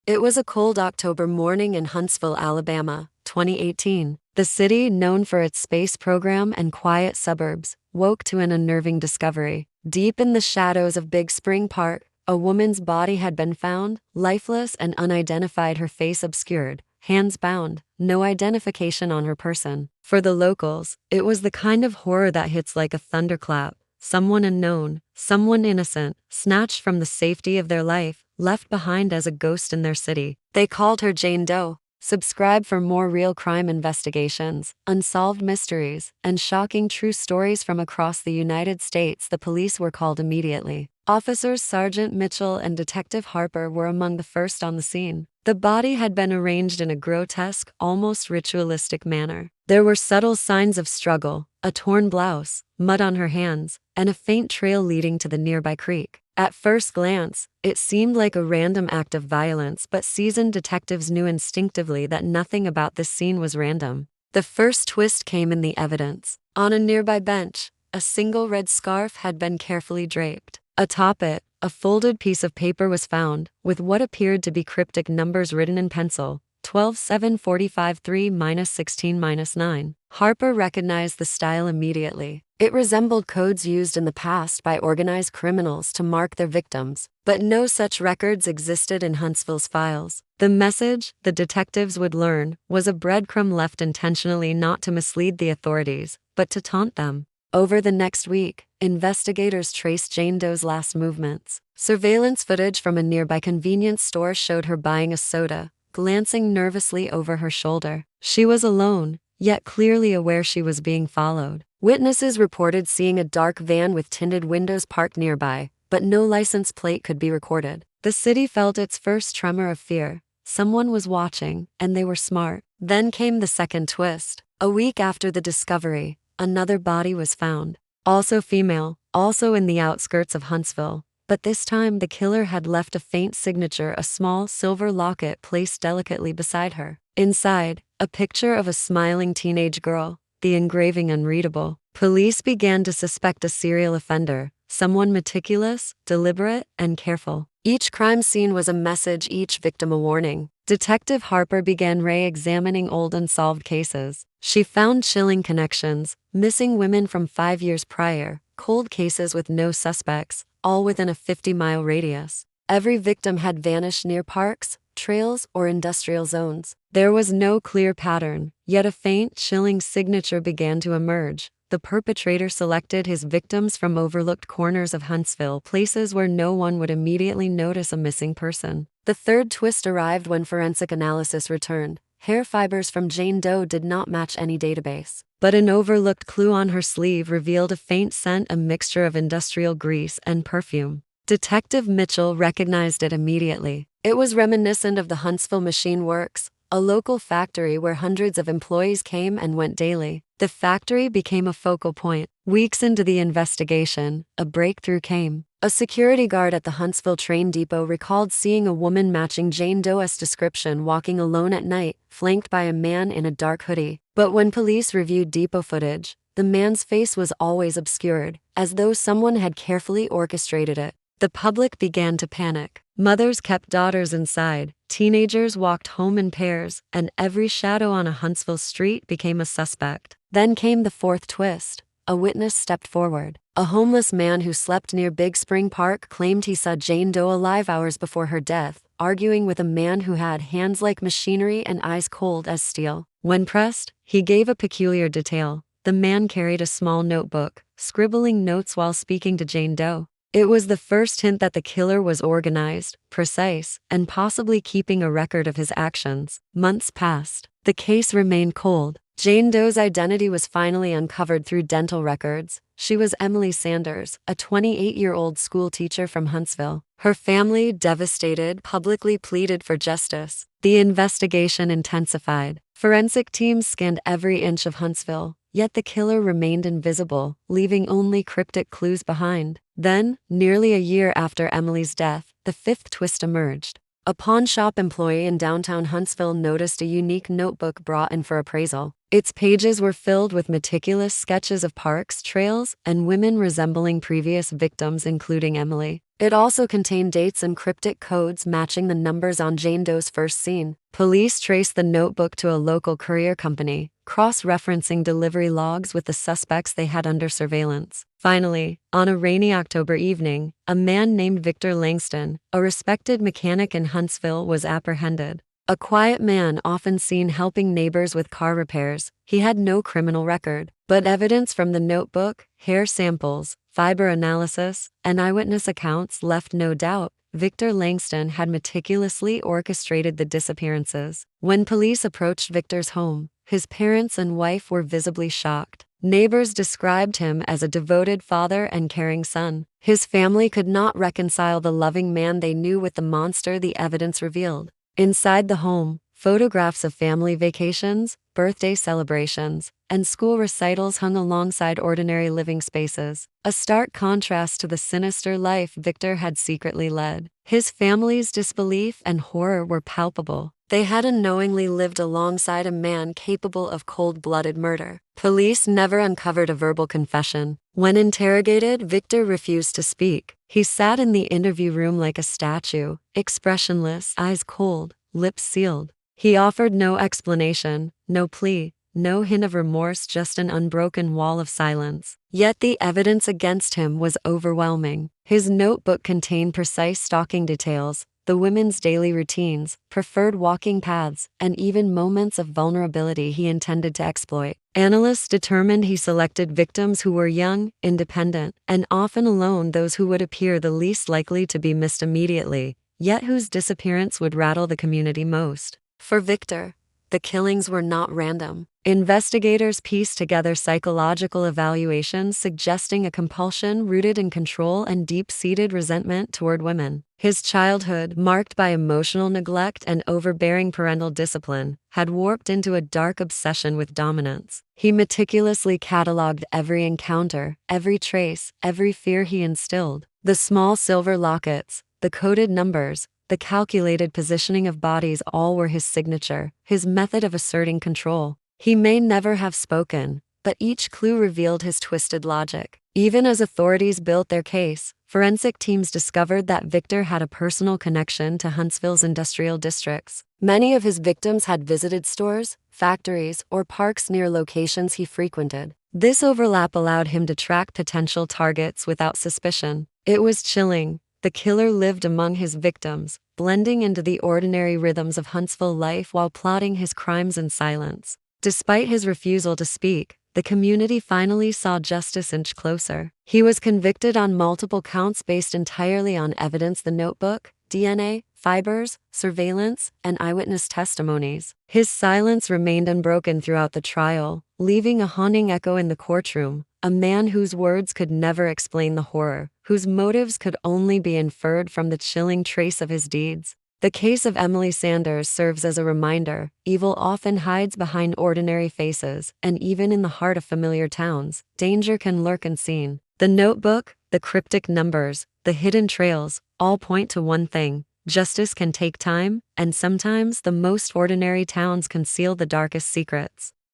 It was a cold October morning in Huntsville, Alabama, 2018. The city, known for its space program and quiet suburbs, woke to an unnerving discovery. Deep in the shadows of Big Spring Park, a woman's body had been found, lifeless and unidentified, her face obscured, hands bound, no identification on her person. For the locals, it was the kind of horror that hits like a thunderclap. Someone unknown, someone innocent, snatched from the safety of their life, left behind as a ghost in their city. They called her Jane Doe. Subscribe for more real crime investigations, unsolved mysteries, and shocking true stories from across the United States. The police were called immediately. Officers Sergeant Mitchell and Detective Harper were among the first on the scene. The body had been arranged in a grotesque, almost ritualistic manner. There were subtle signs of struggle, a torn blouse, mud on her hands, and a faint trail leading to the nearby creek. At first glance, it seemed like a random act of violence, but seasoned detectives knew instinctively that nothing about this scene was random. The first twist came in the evidence. On a nearby bench, a single red scarf had been carefully draped. Atop it, a folded piece of paper was found, with what appeared to be cryptic numbers written in pencil: 12-7-45-3-16-9. Harper recognized the style immediately. It resembled codes used in the past by organized criminals to mark their victims, but no such records existed in Huntsville's files. The message, the detectives would learn, was a breadcrumb left intentionally not to mislead the authorities, but to taunt them. Over the next week, investigators traced Jane Doe's last movements. Surveillance footage from a nearby convenience store showed her buying a soda, glancing nervously over her shoulder. She was alone, yet clearly aware she was being followed. Witnesses reported seeing a dark van with tinted windows parked nearby, but no license plate could be recorded. The city felt its first tremor of fear. Someone was watching, and they were smart. Then came the second twist. A week after the discovery, another body was found. Also female, also in the outskirts of Huntsville. But this time the killer had left a faint signature, a small silver locket placed delicately beside her. Inside, a picture of a smiling teenage girl, the engraving unreadable. Police began to suspect a serial offender, someone meticulous, deliberate, and careful. Each crime scene was a message, each victim a warning. Detective Harper began re-examining old unsolved cases. She found chilling connections: missing women from 5 years prior, cold cases with no suspects, all within a 50-mile radius. Every victim had vanished near parks, trails, or industrial zones. There was no clear pattern, yet a faint, chilling signature began to emerge. The perpetrator selected his victims from overlooked corners of Huntsville, places where no one would immediately notice a missing person. The third twist arrived when forensic analysis returned. Hair fibers from Jane Doe did not match any database, but an overlooked clue on her sleeve revealed a faint scent, a mixture of industrial grease and perfume. Detective Mitchell recognized it immediately. It was reminiscent of the Huntsville Machine Works, a local factory where hundreds of employees came and went daily. The factory became a focal point. Weeks into the investigation, a breakthrough came. A security guard at the Huntsville train depot recalled seeing a woman matching Jane Doe's description walking alone at night, flanked by a man in a dark hoodie. But when police reviewed depot footage, the man's face was always obscured, as though someone had carefully orchestrated it. The public began to panic. Mothers kept daughters inside, teenagers walked home in pairs, and every shadow on a Huntsville street became a suspect. Then came the fourth twist. A witness stepped forward. A homeless man who slept near Big Spring Park claimed he saw Jane Doe alive hours before her death, arguing with a man who had hands like machinery and eyes cold as steel. When pressed, he gave a peculiar detail. The man carried a small notebook, scribbling notes while speaking to Jane Doe. It was the first hint that the killer was organized, precise, and possibly keeping a record of his actions. Months passed. The case remained cold. Jane Doe's identity was finally uncovered through dental records. She was Emily Sanders, a 28-year-old school teacher from Huntsville. Her family, devastated, publicly pleaded for justice. The investigation intensified. Forensic teams scanned every inch of Huntsville, yet the killer remained invisible, leaving only cryptic clues behind. Then, nearly a year after Emily's death, the fifth twist emerged. A pawn shop employee in downtown Huntsville noticed a unique notebook brought in for appraisal. Its pages were filled with meticulous sketches of parks, trails, and women resembling previous victims, including Emily. It also contained dates and cryptic codes matching the numbers on Jane Doe's first scene. Police traced the notebook to a local courier company, cross-referencing delivery logs with the suspects they had under surveillance. Finally, on a rainy October evening, a man named Victor Langston, a respected mechanic in Huntsville, was apprehended. A quiet man often seen helping neighbors with car repairs, he had no criminal record. But evidence from the notebook, hair samples, fiber analysis, and eyewitness accounts left no doubt. Victor Langston had meticulously orchestrated the disappearances. When police approached Victor's home, his parents and wife were visibly shocked. Neighbors described him as a devoted father and caring son. His family could not reconcile the loving man they knew with the monster the evidence revealed. Inside the home, photographs of family vacations, birthday celebrations, and school recitals hung alongside ordinary living spaces, a stark contrast to the sinister life Victor had secretly led. His family's disbelief and horror were palpable. They had unknowingly lived alongside a man capable of cold-blooded murder. Police never uncovered a verbal confession. When interrogated, Victor refused to speak. He sat in the interview room like a statue, expressionless, eyes cold, lips sealed. He offered no explanation, no plea, no hint of remorse, just an unbroken wall of silence. Yet the evidence against him was overwhelming. His notebook contained precise stalking details, the women's daily routines, preferred walking paths, and even moments of vulnerability he intended to exploit. Analysts determined he selected victims who were young, independent, and often alone, those who would appear the least likely to be missed immediately, yet whose disappearance would rattle the community most. For Victor, the killings were not random. Investigators pieced together psychological evaluations suggesting a compulsion rooted in control and deep-seated resentment toward women. His childhood, marked by emotional neglect and overbearing parental discipline, had warped into a dark obsession with dominance. He meticulously cataloged every encounter, every trace, every fear he instilled. The small silver lockets, the coded numbers, the calculated positioning of bodies, all were his signature, his method of asserting control. He may never have spoken, but each clue revealed his twisted logic. Even as authorities built their case, forensic teams discovered that Victor had a personal connection to Huntsville's industrial districts. Many of his victims had visited stores, factories, or parks near locations he frequented. This overlap allowed him to track potential targets without suspicion. It was chilling. The killer lived among his victims, blending into the ordinary rhythms of Huntsville life while plotting his crimes in silence. Despite his refusal to speak, the community finally saw justice inch closer. He was convicted on multiple counts based entirely on evidence: the notebook, DNA, fibers, surveillance, and eyewitness testimonies. His silence remained unbroken throughout the trial, leaving a haunting echo in the courtroom. A man whose words could never explain the horror, whose motives could only be inferred from the chilling trace of his deeds. The case of Emily Sanders serves as a reminder: evil often hides behind ordinary faces, and even in the heart of familiar towns, danger can lurk unseen. The notebook, the cryptic numbers, the hidden trails, all point to one thing: justice can take time, and sometimes the most ordinary towns conceal the darkest secrets.